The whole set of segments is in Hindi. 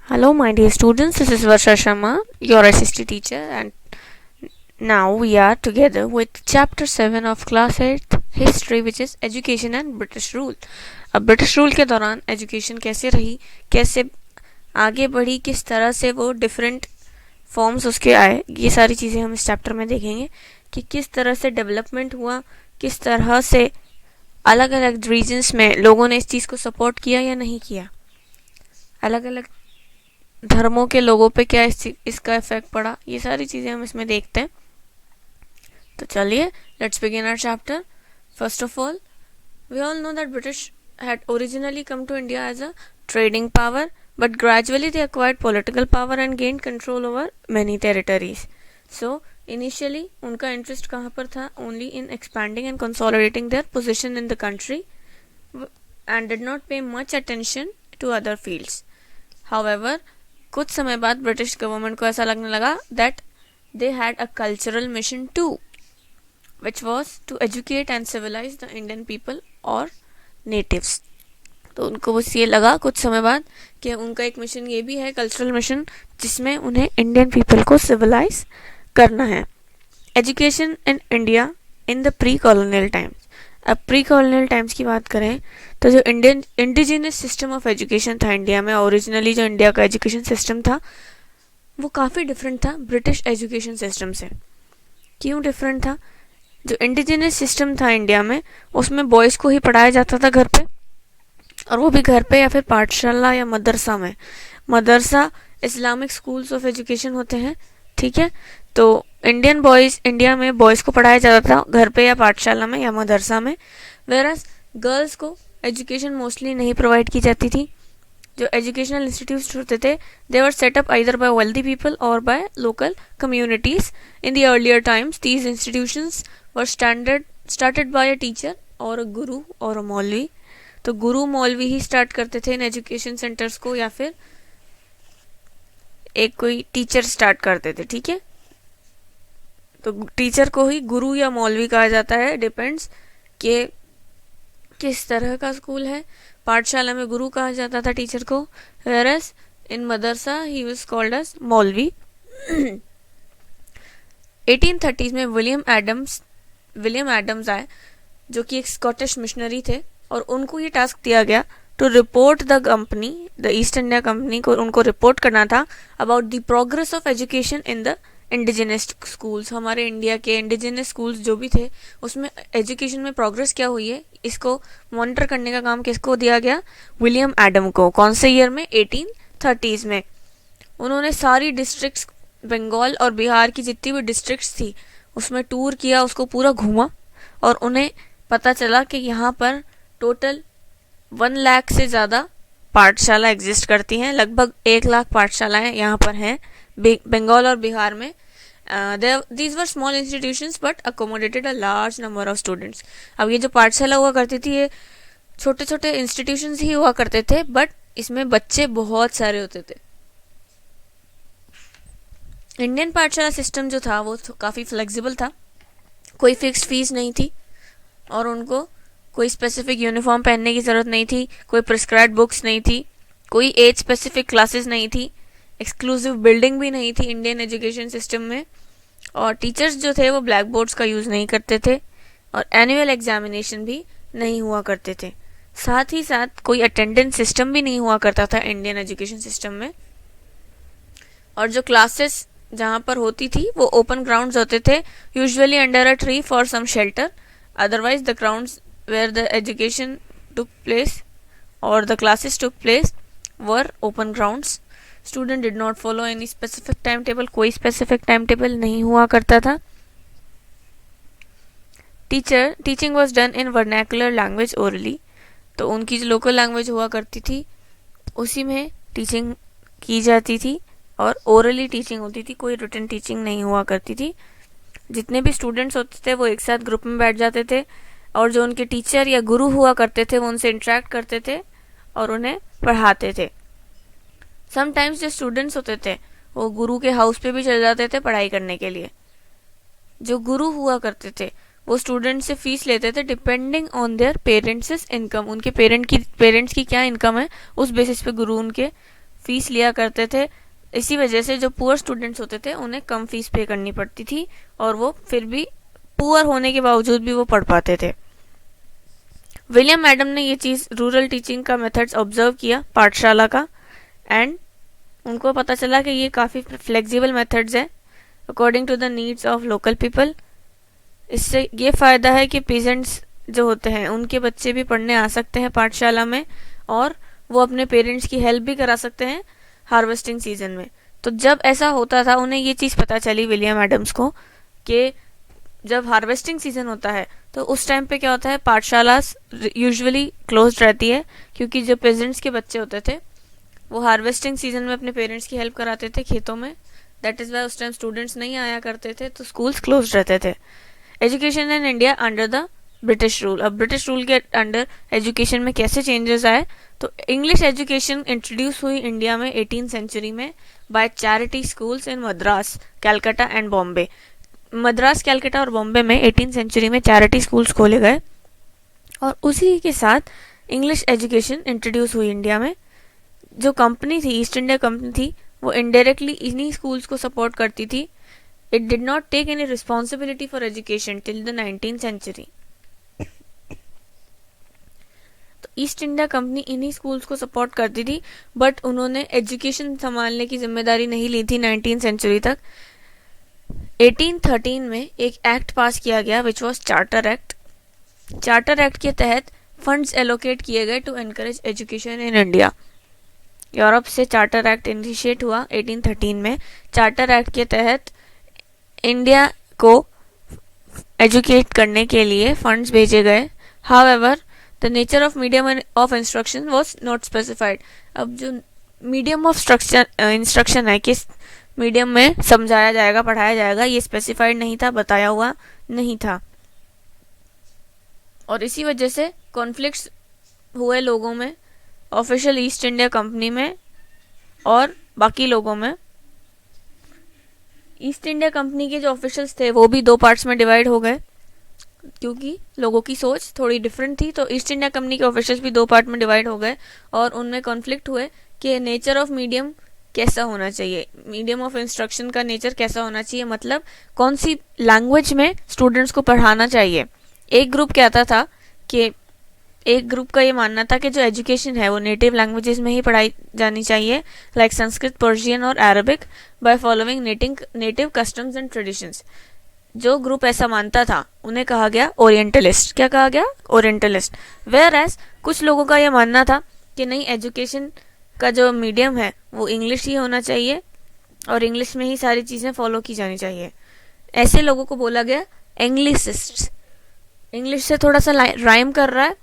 Hello, my dear students. This is Varsha Sharma, your SST teacher, and now we are together with Chapter 7 of Class 8 History, which is Education and British Rule. अब ब्रिटिश रूल के दौरान एजुकेशन कैसे रही, कैसे आगे बढ़ी, किस तरह से वो डिफरेंट फॉर्म्स उसके आए, ये सारी चीज़ें हम इस चैप्टर में देखेंगे कि किस तरह से डेवलपमेंट हुआ, किस तरह से अलग अलग रीजन्स में लोगों ने इस चीज़ को सपोर्ट किया या नहीं किया, अलग अलग धर्मों के लोगों पे क्या इसका इफेक्ट पड़ा, ये सारी चीज़ें हम इसमें देखते हैं। तो चलिए let's begin our chapter. First of all, we all know that British had originally come to India as a trading power, but gradually they acquired political power and gained control over many territories. So initially उनका इंटरेस्ट कहाँ पर था? Only in expanding and consolidating their position in the country and did not pay much attention to other fields. However, कुछ समय बाद ब्रिटिश गवर्नमेंट को ऐसा लगने लगा that they had a cultural mission to, which was to educate and civilise the Indian people और नेटिव्स। तो उनको बस ये लगा कुछ समय बाद कि उनका एक मिशन ये भी है, कल्चरल मिशन, जिसमें उन्हें इंडियन पीपल को सिविलाइज करना है। Education in India in the pre colonial times. अब प्री कॉलोनियल टाइम्स की बात करें तो जो Indian indigenous system of education था इंडिया में, ओरिजिनली जो इंडिया का एजुकेशन सिस्टम था वो काफ़ी डिफरेंट था ब्रिटिश एजुकेशन सिस्टम से। क्यों डिफरेंट था? जो इंडिजिनस सिस्टम था इंडिया में, उसमें बॉयज़ को ही पढ़ाया जाता था घर पे, और वो भी घर पे या फिर पाठशाला या मदरसा में। मदरसा इस्लामिक स्कूल्स ऑफ एजुकेशन होते हैं, ठीक है। तो इंडियन बॉयज़, इंडिया में बॉयज़ को पढ़ाया जाता था घर पे या पाठशाला में या मदरसा में, वेरस गर्ल्स को एजुकेशन मोस्टली नहीं प्रोवाइड की जाती थी। जो एजुकेशनल इंस्टीट्यूट्स होते थे, they were set up either by wealthy people और by local communities. In the earlier times these institutions were started by a teacher और अ गुरु और अ मौलवी। तो गुरु मौलवी ही स्टार्ट करते थे इन एजुकेशन सेंटर्स को, या फिर एक कोई टीचर स्टार्ट करते थे, ठीक है। तो टीचर को ही गुरु या मौलवी कहा जाता है, डिपेंड्स कि किस तरह का स्कूल है। पाठशाला में गुरु कहा जाता था टीचर को, वेरस इन मदरसा ही was called as maulvi. 1830s में विलियम एडम्स आए, जो कि एक स्कॉटिश मिशनरी थे, और उनको ये टास्क दिया गया to report the company, the East India Company को उनको रिपोर्ट करना था about the progress of education in the indigenous schools. हमारे इंडिया के इंडिजिनस स्कूल्स जो भी थे उसमें एजुकेशन में प्रोग्रेस क्या हुई है, इसको मॉनिटर करने का काम किसको दिया गया? विलियम एडम को। कौन से ईयर में? 1830s में। उन्होंने सारी डिस्ट्रिक्ट्स, बंगाल और बिहार की जितनी भी डिस्ट्रिक्ट्स थी उसमें टूर किया, उसको पूरा घूमा, और उन्हें पता चला कि यहाँ पर टोटल 1 लाख से ज़्यादा पाठशाला एग्जिस्ट करती हैं। लगभग 1 लाख पाठशालाएँ यहाँ पर हैं बंगाल और बिहार में। These were small institutions but accommodated a large number of students. अब ये जो पाठशाला हुआ करती थी, ये छोटे छोटे इंस्टीट्यूशंस ही हुआ करते थे, बट इसमें बच्चे बहुत सारे होते थे। इंडियन पाठशाला सिस्टम जो था वो काफ़ी फ्लेक्सिबल था, कोई फिक्स्ड फीस नहीं थी, और उनको कोई स्पेसिफिक यूनिफॉर्म पहनने की ज़रूरत नहीं थी, कोई प्रिस्क्राइब्ड बुक्स नहीं थी, कोई एज स्पेसिफिक क्लासेस नहीं थी, एक्सक्लूसिव बिल्डिंग भी नहीं थी इंडियन एजुकेशन सिस्टम में, और टीचर्स जो थे वो ब्लैक बोर्ड्स का यूज़ नहीं करते थे, और एनुअल एग्जामिनेशन भी नहीं हुआ करते थे। साथ ही साथ कोई अटेंडेंस सिस्टम भी नहीं हुआ करता था इंडियन एजुकेशन सिस्टम में। और जो क्लासेस जहाँ पर होती थी वो ओपन ग्राउंड्स होते थे, usually under a tree for some shelter, otherwise the grounds where the education took place और the classes took place were open grounds. Student did not follow any specific time table, कोई स्पेसिफिक टाइम टेबल नहीं हुआ करता था। Teaching was done in vernacular language orally, तो उनकी जो लोकल लैंग्वेज हुआ करती थी उसी में टीचिंग की जाती थी, और ओरली टीचिंग होती थी, कोई रिटन टीचिंग नहीं हुआ करती थी। जितने भी स्टूडेंट्स होते थे वो एक साथ ग्रुप में बैठ जाते थे, और जो उनके टीचर या गुरु हुआ करते थे वो उनसे इंटरेक्ट करते थे और उन्हें पढ़ाते थे। समटाइम्स जो स्टूडेंट्स होते थे वो गुरु के हाउस पे भी चले जाते थे पढ़ाई करने के लिए। जो गुरु हुआ करते थे वो स्टूडेंट से फीस लेते थे depending on their parents income, उनके पेरेंट्स की क्या इनकम है उस बेसिस पे गुरु उनके फीस लिया करते थे। इसी वजह से जो पुअर स्टूडेंट्स होते थे उन्हें कम फीस पे करनी पड़ती थी और वो फिर भी पुअर होने के बावजूद भी वो पढ़ पाते थे। विलियम मैडम ने ये चीज़ रूरल टीचिंग का मेथड्स ऑब्जर्व किया पाठशाला का, एंड उनको पता चला कि ये काफ़ी फ्लेक्सिबल मेथड्स हैं according to the needs of local people. इससे ये फ़ायदा है कि पेजेंट्स जो होते हैं उनके बच्चे भी पढ़ने आ सकते हैं पाठशाला में और वो अपने पेरेंट्स की हेल्प भी करा सकते हैं हार्वेस्टिंग सीजन में। तो जब ऐसा होता था उन्हें ये चीज़ पता चली विलियम एडम्स को कि जब हार्वेस्टिंग सीजन होता है तो उस टाइम पे क्या होता है, पाठशाला यूजुअली क्लोज्ड रहती है क्योंकि जो पेजेंट्स के बच्चे होते थे वो हार्वेस्टिंग सीजन में अपने पेरेंट्स की हेल्प कराते थे खेतों में। दैट इज़ वाई उस टाइम स्टूडेंट्स नहीं आया करते थे, तो स्कूल्स क्लोज्ड रहते थे। Education in India under the British rule. अब ब्रिटिश रूल के अंडर एजुकेशन में कैसे चेंजेस आए, तो इंग्लिश एजुकेशन इंट्रोड्यूस हुई इंडिया में 18th सेंचुरी में by charity schools in Madras, Calcutta and Bombay. Madras, Calcutta और बॉम्बे में 18th सेंचुरी में चैरिटी स्कूल्स खोले गए और उसी के साथ इंग्लिश एजुकेशन इंट्रोड्यूस हुई इंडिया में। जो कंपनी थी, ईस्ट इंडिया कंपनी थी, वो इनडायरेक्टली इन्हीं स्कूल्स को सपोर्ट करती थी। It did not take any responsibility for education till the 19th century. तो ईस्ट इंडिया कंपनी इन्हीं स्कूल्स को सपोर्ट करती थी, बट उन्होंने एजुकेशन संभालने की जिम्मेदारी नहीं ली थी 19th सेंचुरी तक। 1813 में एक एक्ट पास किया गया which was charter act. Charter act के तहत फंड्स एलोकेट किए गए to encourage education in India. Europe से चार्टर एक्ट इनिशिएट हुआ 1813 में। चार्टर एक्ट के तहत इंडिया को एजुकेट करने के लिए फंड्स भेजे गए। However the nature of medium of instruction was not specified. अब जो मीडियम ऑफ इंस्ट्रक्शन है, किस मीडियम में समझाया जाएगा, पढ़ाया जाएगा, ये स्पेसिफाइड नहीं था, बताया हुआ नहीं था। और इसी वजह से कॉन्फ्लिक्ट्स हुए लोगों में, ऑफिशियल ईस्ट इंडिया कंपनी में और बाकी लोगों में। ईस्ट इंडिया कंपनी के जो ऑफिशियल्स थे वो भी दो पार्ट्स में डिवाइड हो गए क्योंकि लोगों की सोच थोड़ी डिफरेंट थी। तो ईस्ट इंडिया कंपनी के ऑफिशियल्स भी दो पार्ट में डिवाइड हो गए और उनमें कॉन्फ्लिक्ट हुए कि नेचर ऑफ मीडियम कैसा होना चाहिए, मीडियम ऑफ इंस्ट्रक्शन का नेचर कैसा होना चाहिए, मतलब कौन सी लैंग्वेज में स्टूडेंट्स को पढ़ाना चाहिए। एक ग्रुप कहता था कि एक ग्रुप का ये मानना था कि जो एजुकेशन है वो नेटिव लैंग्वेजेस में ही पढ़ाई जानी चाहिए, लाइक संस्कृत, पर्शियन और Arabic, by following native customs and traditions. जो ग्रुप ऐसा मानता था उन्हें कहा गया ओरिएंटलिस्ट। क्या कहा गया? ओरिएंटलिस्ट। वेयर एज कुछ लोगों का ये मानना था कि नहीं, एजुकेशन का जो मीडियम है वो इंग्लिश ही होना चाहिए और इंग्लिश में ही सारी चीज़ें फॉलो की जानी चाहिए। ऐसे लोगों को बोला गया एंग्लिसिस्ट्स। इंग्लिश से थोड़ा सा राइम कर रहा है,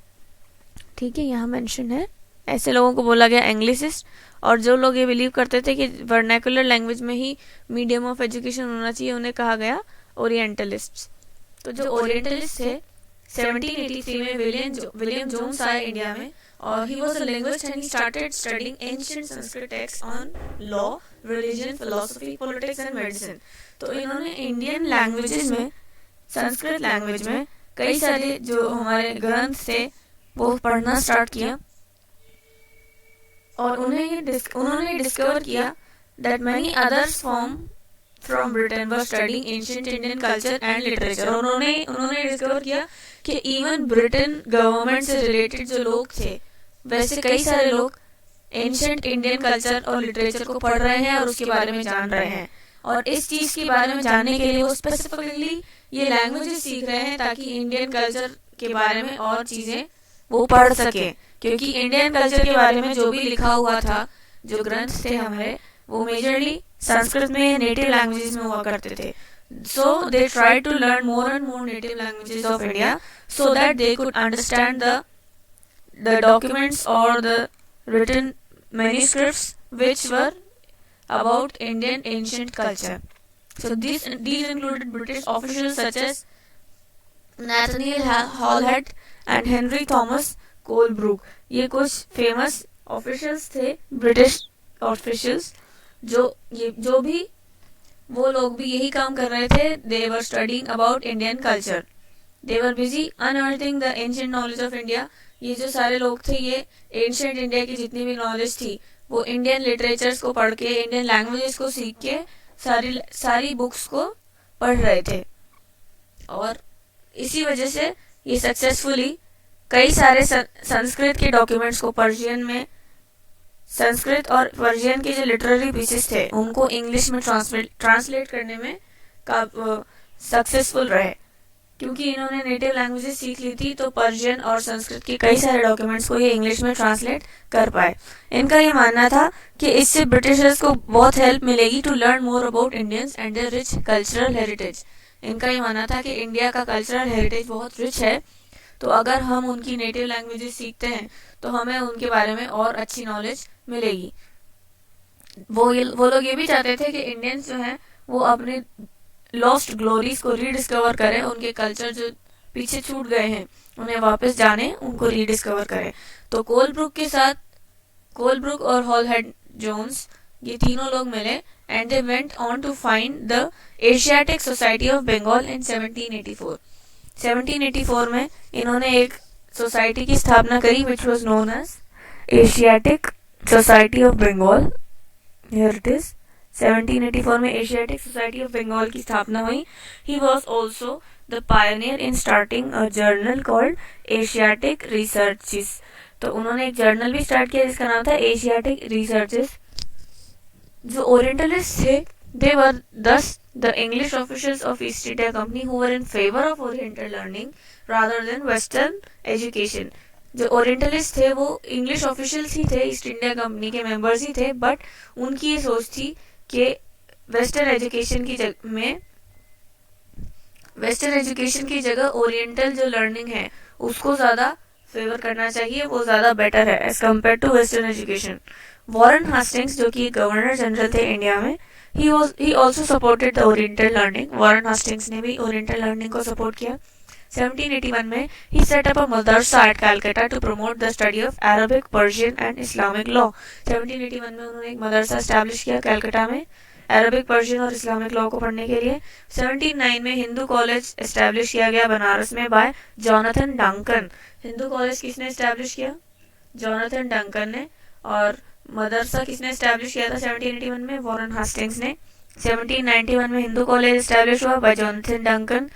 ठीक है, यहाँ मेंशन है। ऐसे लोगों को बोला गया एंग्लिसिस्ट। और जो लोग ये बिलीव करते थे कि वर्नाकुलर लैंग्वेज में ही मीडियम ऑफ एजुकेशन होना चाहिए उन्हें कहा गया ओरिएंटलिस्ट्स। तो जो ओरिएंटलिस्ट थे 1783 में विलियम जोन्स आए इंडिया में और he was a linguist and he started studying ancient Sanskrit text on law, religion, philosophy, politics and medicine. तो इन्होंने इंडियन लैंग्वेजेस में, संस्कृत लैंग्वेज में कई सारे जो हमारे ग्रंथ थे वो पढ़ना स्टार्ट किया और उन्होंने डिस्कवर किया that many others from Britain were studying ancient Indian culture and literature. उन्होंने डिस्कवर किया कि इवन ब्रिटेन गवर्नमेंट से रिलेटेड जो लोग थे वैसे कई सारे लोग एंशिएंट इंडियन कल्चर और लिटरेचर को पढ़ रहे हैं और उसके बारे में जान रहे हैं। और इस चीज के बारे में जानने के लिए वो स्पेसिफिकली ये लैंग्वेजेस सीख रहे हैं ताकि इंडियन कल्चर के बारे में और चीजें वो पढ़ सके, क्योंकि इंडियन कल्चर के बारे में जो भी लिखा हुआ था, जो ग्रंथ थे हमारे, वो मेजरली संस्कृत में, नेटिव लैंग्वेजेस में हुआ करते थे। So they tried to learn more and more native languages of India so that they could understand the documents or the written manuscripts which were about Indian ancient culture. So these included British officials such as Nathaniel Hallhead and Henry Thomas Colebrook. ये कुछ फेमस ऑफिशियल्स थे, ब्रिटिश ऑफिशियल्स, जो भी वो लोग भी यही काम कर रहे थे। They were studying about Indian culture, they were busy unearthing the ancient knowledge of India. ये जो सारे लोग थे ये एंशिएंट इंडिया की जितनी भी नॉलेज थी वो इंडियन लिटरेचर्स को पढ़ के, इंडियन लैंग्वेजेस को सीख के सारी बुक्स को पढ़ रहे थे। और इसी वजह से ये सक्सेसफुली कई सारे संस्कृत के डॉक्यूमेंट्स को पर्शियन में, संस्कृत और पर्शियन के जो लिटरेरी पीसेस थे उनको इंग्लिश में ट्रांसलेट करने में सक्सेसफुल रहे। क्योंकि इन्होंने नेटिव लैंग्वेजेस सीख ली थी तो पर्शियन और संस्कृत के कई सारे डॉक्यूमेंट्स को ये इंग्लिश में ट्रांसलेट कर पाए। इनका ये मानना था कि इससे ब्रिटिशर्स को बहुत हेल्प मिलेगी to learn more about Indians and their rich cultural heritage. इनका ये मानना था कि इंडिया का कल्चरल हेरिटेज बहुत रिच है, तो अगर हम उनकी नेटिव लैंग्वेजेस सीखते हैं तो हमें उनके बारे में और अच्छी नॉलेज मिलेगी। वो लोग ये भी चाहते थे कि इंडियंस जो हैं वो अपने लॉस्ट ग्लोरीज को रीडिस्कवर करें, उनके कल्चर जो पीछे छूट गए हैं उन्हें वापस जाने, उनको रीडिस्कवर करें। तो कोलब्रुक और हॉलहेड जोन्स ये तीनों लोग मिले and they went on to find the Asiatic Society of Bengal in 1784। 1784 में इन्होंने एक सोसाइटी की स्थापना करी which was known as Asiatic Society of Bengal. Here it is, 1784 में एशियाटिक सोसाइटी ऑफ बंगाल की स्थापना हुई। He was also the pioneer in starting a journal called Asiatic Researches. तो उन्होंने एक जर्नल भी स्टार्ट किया जिसका नाम था एशियाटिक रिसर्चेस। जो ओरिएंटलिस्ट थे दे वर दस the English officials of East India company who were in favour of oriental learning rather than western education. जो ओरिएंटलिस्ट थे वो इंग्लिश ऑफिशियल्स ही थे, ईस्ट इंडिया कंपनी के मेंबर्स ही थे, बट उनकी ये सोच थी कि वेस्टर्न एजुकेशन की जगह ओरिएंटल जो लर्निंग है उसको ज्यादा फेवर करना चाहिए, वो ज्यादा बेटर है as compare to western education. Warren Hastings जो कि गवर्नर जनरल थे इंडिया में, he also supported the oriental learning। Warren Hastings ने भी ओरिएंटल लर्निंग को सपोर्ट किया। 1781 में he set up a madrasa at Calcutta to promote the study of Arabic, Persian and Islamic law। 1781 में उन्होंने एक मदरसा एस्टैब्लिश किया कलकत्ता में अरबिक, पर्शियन और इस्लामिक लॉ को पढ़ने के लिए। 1709 में हिंदू कॉलेज एस्टैब्लिश किया गया बनारस में by Jonathan Duncan. Hindu college किसने एस्टैब्लिश किया? जॉनथन डंकन ने। और मदरसा किसने एस्टैब्लिश किया था 1781 में? वॉरेन हास्टिंग्स ने। 1791 में हिंदू कॉलेज एस्टैब्लिश हुआ बाय जॉनथन डंकन।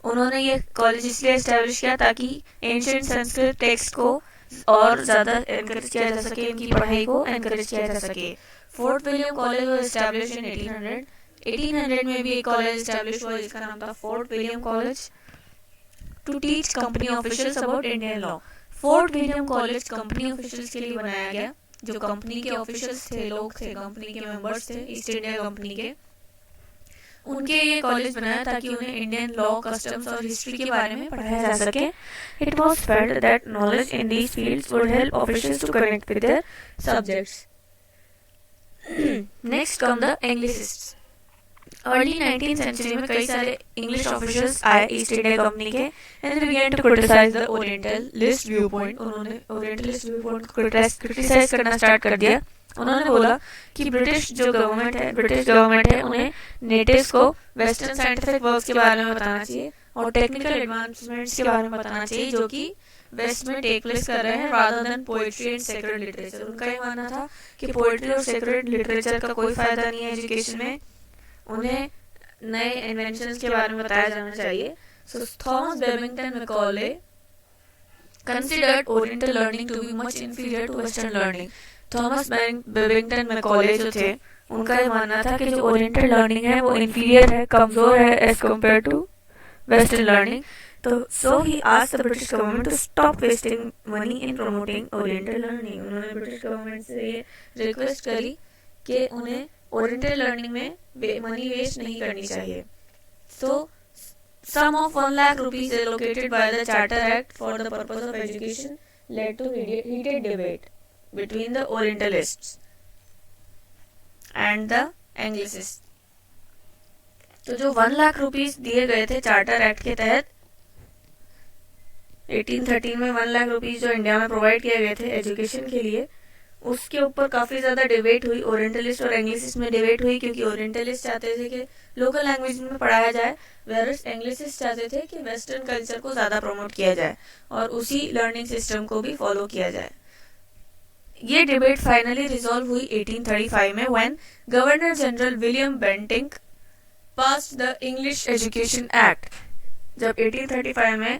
उन्होंने ये कॉलेज इसलिए एस्टैब्लिश किया ताकि एंशिएंट संस्कृत टेक्स्ट को और ज्यादा एनकरेज किया जा सके, इनकी पढ़ाई को एनकरेज किया जा सके। Fort William college was established in 1800। 1800 में भी एक कॉलेज एस्टैब्लिश हुआ जिसका नाम था Fort William college to teach company officials about Indian law. Fort William college company officials के लिए बनाया गया। जो कंपनी के ऑफिशियल्स थे, लोग थे, कंपनी के मेंबर्स थे ईस्ट इंडिया कंपनी के, उनके ये कॉलेज बनाया ताकि उन्हें इंडियन लॉ, कस्टम्स और हिस्ट्री के बारे में पढ़ाया जा सके। It was felt that knowledge in these fields would help officials to connect with their subjects. Next come the Anglicists. Early 19th century में कई सारे इंग्लिश ऑफिशियल्स आए ईस्ट इंडिया कंपनी के and they began to criticise the orientalist view point. उन्होंने ओरिएंटलिस्ट व्यू पॉइंट को क्रिटिसाइज करना स्टार्ट कर दिया। उन्होंने बोला कि ब्रिटिश गवर्नमेंट है उन्हें नेटिव्स को वेस्टर्न साइंटिफिक वर्क्स के बारे में बताना चाहिए और टेक्निकल एडवांसमेंट्स के बारे में बताना चाहिए जो कि वेस्ट में टेक प्लेस कर रहे हैं, rather than poetry and sacred literature. उनका ये मानना था कि पोएट्री और सेक्रेड लिटरेचर का कोई फायदा नहीं है एजुकेशन में, उन्हें नए इन्वेंशंस के बारे में बताया जाना चाहिए। So Thomas Babington Macaulay considered Oriental learning to be much inferior to Western learning। Thomas Babington Macaulay जो थे उनका ये मानना था कि जो ओरिएंटल लर्निंग है वो इंफीरियर है, कमजोर है as compare to western learning. तो so he asked the British government to stop wasting money in promoting oriental learning. उन्होंने ब्रिटिश गवर्नमेंट से ये रिक्वेस्ट करी कि उन्हें ओरिएंटल लर्निंग में मनी वेस्ट नहीं करनी चाहिए। सो sum of 1 lakh rupees allocated by the Charter Act for the purpose of education led to heated debate between the Orientalists and the Anglicists। तो जो 1 लाख रुपीस दिए गए थे चार्टर एक्ट के तहत 1813 में 1 लाख रुपीस जो इंडिया में प्रोवाइड किए गए थे एजुकेशन के लिए, उसके ऊपर काफी ज्यादा डिबेट हुई। ओरिएंटलिस्ट और एंग्लिसिस्ट में डिबेट हुई क्योंकि ओरिएंटलिस्ट चाहते थे कि लोकल लैंग्वेज में पढ़ाया जाए, वेरस एंग्लिसिस्ट चाहते थे कि वेस्टर्न कल्चर को ज्यादा प्रमोट किया जाए और उसी लर्निंग सिस्टम को भी फॉलो किया जाए। ये डिबेट फाइनली रिजॉल्व हुई 1835 में when governor general William Bentinck passed the English education act. जब 1835 में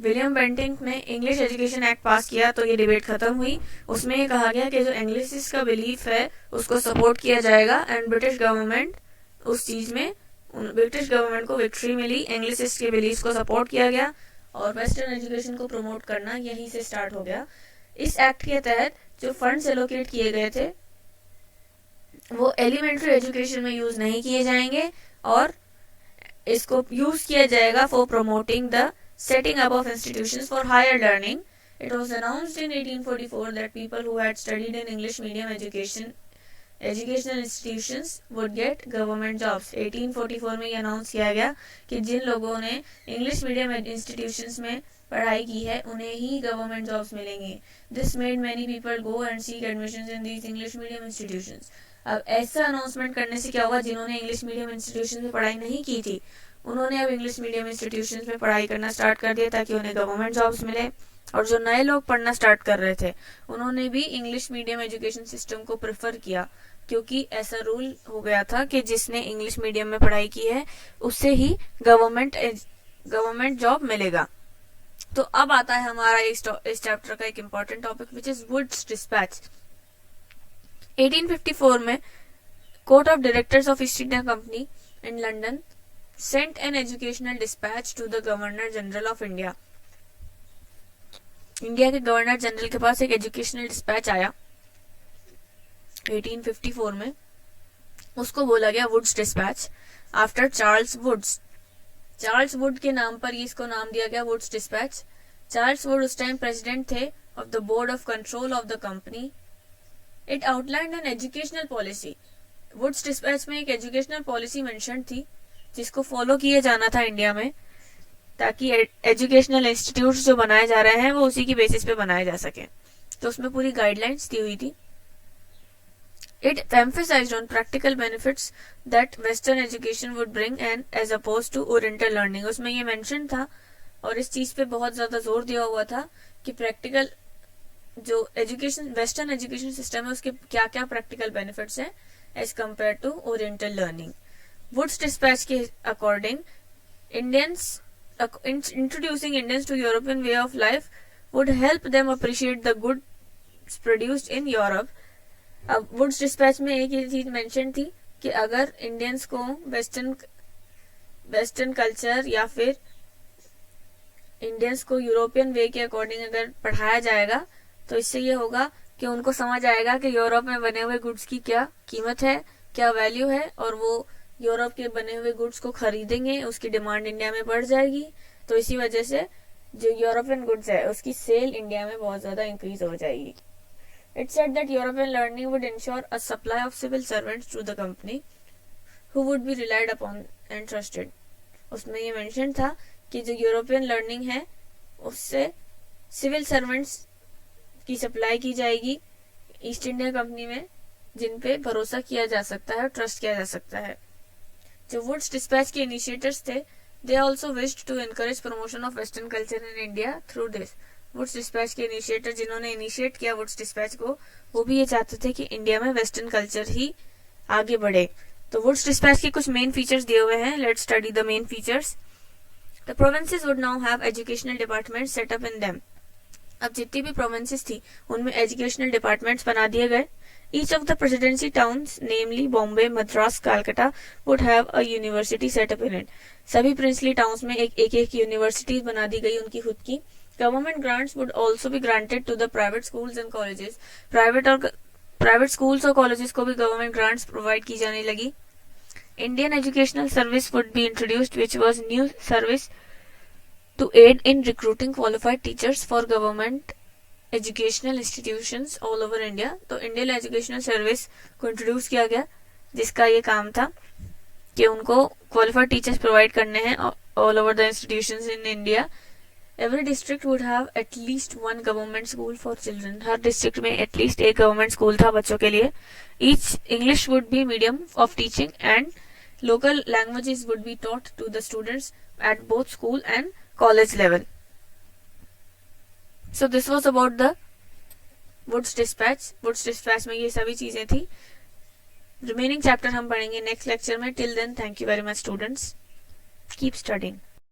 विलियम बेंटिंक ने इंग्लिश एजुकेशन एक्ट पास किया तो ये डिबेट खत्म हुई। उसमें ये कहा गया कि जो इंग्लिश का बिलीफ है उसको सपोर्ट किया जाएगा एंड ब्रिटिश गवर्नमेंट उस चीज में ब्रिटिश गवर्नमेंट को विक्ट्री मिली। इंग्लिश के बिलीफ को सपोर्ट किया गया और वेस्टर्न एजुकेशन को प्रमोट करना यहीं से स्टार्ट हो गया। इस एक्ट के तहत जो फंड्स एलोकेट किए गए थे वो एलिमेंट्री एजुकेशन में यूज नहीं किए जाएंगे और इसको यूज किया जाएगा for promoting the setting up of institutions for higher learning. It was announced in 1844 that people who had studied in English medium educational institutions would get government jobs. 1844 में ये अनाउंस किया गया कि जिन लोगों ने इंग्लिश मीडियम इंस्टीट्यूशंस में पढ़ाई की है उन्हें ही गवर्नमेंट जॉब्स मिलेंगी। This made many people go and seek admissions in these English medium institutions. अब ऐसा अनाउंसमेंट करने से क्या हुआ, जिन्होंने इंग्लिश मीडियम इंस्टीट्यूशन में पढ़ाई नहीं की थी उन्होंने अब इंग्लिश मीडियम इंस्टीट्यूशंस में पढ़ाई करना स्टार्ट कर दिया ताकि उन्हें गवर्नमेंट जॉब्स मिले। और जो नए लोग पढ़ना स्टार्ट कर रहे थे उन्होंने भी इंग्लिश मीडियम एजुकेशन सिस्टम को प्रेफर किया क्योंकि ऐसा रूल हो गया था कि जिसने इंग्लिश मीडियम में पढ़ाई की है उससे ही गवर्नमेंट जॉब मिलेगा। तो अब आता है हमारा इस चैप्टर का एक important topic which is Wood's dispatch. 1854 में court of directors of East India Company in London sent an educational dispatch to the Governor General of India. India के गवर्नर जनरल के पास एक एजुकेशनल डिस्पैच आया 1854 में। उसको बोला गया Wood's dispatch after Charles Woods. Charles Wood के नाम पर इसको नाम दिया गया वुड्स डिस्पैच। चार्ल्स वुड उस टाइम प्रेसिडेंट थे of the board of control of the company. It outlined an educational policy. Wood's dispatch में एक एजुकेशनल पॉलिसी मेंशन थी जिसको फॉलो किया जाना था इंडिया में ताकि एजुकेशनल इंस्टीट्यूट्स जो बनाए जा रहे हैं वो उसी की बेसिस पे बनाए जा सके। तो उसमें पूरी गाइडलाइंस दी हुई थी। It emphasised on practical benefits that western education would bring and as opposed to oriental learning. उसमें ये मेंशन था और इस चीज पे बहुत ज्यादा जोर दिया हुआ था कि प्रैक्टिकल जो एजुकेशन वेस्टर्न एजुकेशन सिस्टम है उसके क्या क्या प्रैक्टिकल बेनिफिट्स हैं as compare to oriental learning. Wood's dispatch के according introducing Indians to European way of life would help them appreciate the goods produced in Europe. अब वुड्स डिस्पैच में एक ही चीज मेंशन थी कि अगर इंडियंस को वेस्टर्न कल्चर या फिर इंडियंस को यूरोपियन वे के अकॉर्डिंग अगर पढ़ाया जाएगा तो इससे ये होगा कि उनको समझ आएगा कि यूरोप में बने हुए गुड्स की क्या कीमत है, क्या वैल्यू है और वो यूरोप के बने हुए गुड्स को खरीदेंगे, उसकी डिमांड इंडिया में बढ़ जाएगी। तो इसी वजह से जो यूरोपियन गुड्स है उसकी सेल इंडिया में बहुत ज्यादा इंक्रीज हो जाएगी। It said that European learning would ensure a supply of civil servants to the company who would be relied upon and trusted. उसमें ये मेंशन था कि जो यूरोपियन लर्निंग है उससे सिविल सर्वेंट्स की सप्लाई की जाएगी ईस्ट इंडिया कंपनी में जिन पे भरोसा किया जा सकता है और ट्रस्ट किया जा सकता है। जो वुड्स डिस्पैच के इनिशिएटर्स थे they also wished to encourage promotion of western culture in India through this. Wood's dispatch के इनिशिएटर जिन्होंने इनिशिएट किया वुड्स डिस्पैच को वो भी ये चाहते थे कि इंडिया में वेस्टर्न कल्चर ही आगे बढ़े। तो वुड्स डिस्पैच के कुछ मेन फीचर्स दिए हुए हैं। Let's study the main features. The provinces would now have educational department set up in them. अब जितनी भी प्रोविंसेस थी उनमें एजुकेशनल डिपार्टमेंट्स बना दिए गए। Each of the presidency towns, namely Bombay, Madras, Calcutta, would have a university set up in it. सभी princely towns में एक यूनिवर्सिटी बना दी गई उनकी खुद की। Government grants would also be granted to the private schools and colleges. Private schools और colleges को भी government grants provide की जाने लगी। Indian educational service would be introduced, which was new service to aid in recruiting qualified teachers for government educational institutions all over India. तो इंडियन एजुकेशनल सर्विस को इंट्रोड्यूस किया गया जिसका ये काम था कि उनको क्वालिफाइड टीचर्स प्रोवाइड करने हैं all over the institutions in India. Every district would have at least one government school for children. हर डिस्ट्रिक्ट में एटलीस्ट एक गवर्नमेंट स्कूल था बच्चों के लिए। Each English would be medium of teaching and local languages would be taught to the students at both school and college level. So this was about the Wood's dispatch में ये सभी चीज़ें थी। रिमेनिंग चैप्टर हम पढ़ेंगे नेक्स्ट लेक्चर में। Till then, thank you very much students, keep studying.